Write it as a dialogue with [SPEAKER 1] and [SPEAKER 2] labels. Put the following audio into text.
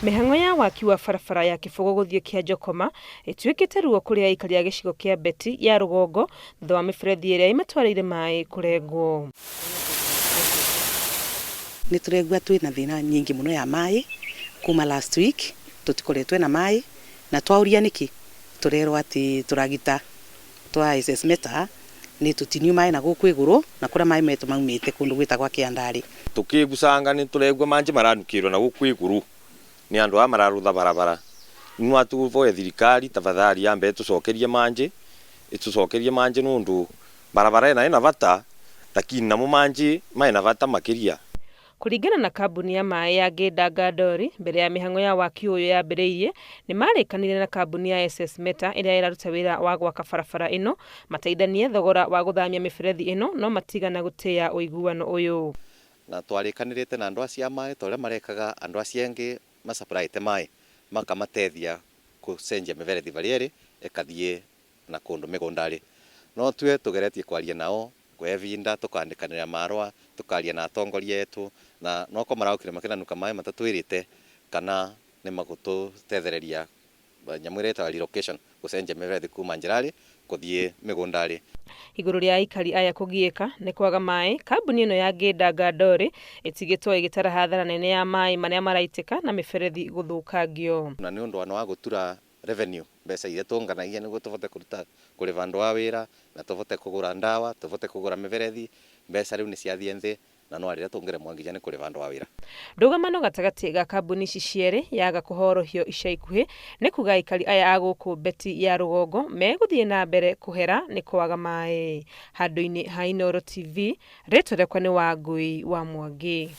[SPEAKER 1] Mĩhang'o ya waki wa barabara ya Kĩbũgũ gũthiĩ Kĩanjokoma ĩtuĩkĩte ruo kũrĩ aikari a gĩcigo kĩa Beti ya Rũgongo thutha wa mĩberethi ĩrĩa ĩmatwarĩire maĩ kũrengwo.
[SPEAKER 2] Nĩ tũregua twĩna thĩna nyingĩ mũno ya maĩ kuma last week tũtikoretwo na maĩ na twauria nĩkĩ tũrerwo atĩ tũragita twa SS Meta nĩ tũtinio maĩ na gũkũ igũrũ na kũrĩa maĩ metũ maumĩte kũndũ gwĩtagwa Kĩandarĩ.
[SPEAKER 3] Tukĩgucanga nĩ tũregua manji maranukĩrwo na gũkũ igũrũ nĩ andũ a mararutha barabara. Nĩ atuvoe thirikari tafadhali yambe tũcokerie manji nũndũ barabara ĩna bata lakini namo manji maina bata makĩria.
[SPEAKER 1] Kũringana na kambuni ya maĩ ya Gĩdaga Ndori, mbere ya mĩhang'o ya waki ũyũ yambĩrĩirie nĩ marĩkanire na kambuni ya SS Meta ĩrĩa ĩraruta wĩra wa gwaka barabara ĩno mateithanie thogora wa gũthamia mĩberethi ĩno no matigana gũtĩa ũiguano ũyũ.
[SPEAKER 4] Na twarĩkanĩrĩte na andũ acia maĩ torĩa marekaga andũ acia angĩ macapuraite maĩ makamateithia gũcenjia mĩberethi barĩa ĩrĩ ĩkathiĩ na kũndũ mĩgũndarĩ. No tue tũgeretie kwaria nao kwevinda tũkandĩkanĩra marũa tũkaria na atongoria etu na noko maraukire makĩnanuka maĩ matatwĩrĩte kana nĩ magũtũtethereria nyamũ ĩrĩa ĩtagwo relocation gũcenjia mĩberethi kuma Njĩrarĩ gũthiĩ mĩgũndarĩ.
[SPEAKER 1] Igũrũ rĩa aikari aya kũgiĩka nĩ kwaga maĩ, kambuni ĩno ya Gĩdaga Ndori ĩtigĩtwo ĩgĩtara hathara nene ya maĩ marĩa maraitĩka na mĩberethi gũthũkangio.
[SPEAKER 4] Na nĩ ũndũ wa gũtura revenue mbeca iria tũnganagia nĩguo tũvote kũrĩva andũ a wĩra na tũvote kũgũra ndawa tũvote kũgũra mĩberethi mbeca rĩu nĩ ciathiĩ thĩ na no arĩa tũngĩremwo nginya nĩ kũrĩva andũ a wĩra.
[SPEAKER 1] Ndũgamano gatagatĩ ga kambuni ici cierĩ yaga kũhorohio ica ikuhĩ nĩ kuga aikari aya a gũkũ Beti ya Rũgongo megũthiĩ na mbere kũhera nĩ kwaga maĩ. Handũ-inĩ ha Inooro TV, rĩtwa rĩakwa nĩ Wangũi wa Mwangi.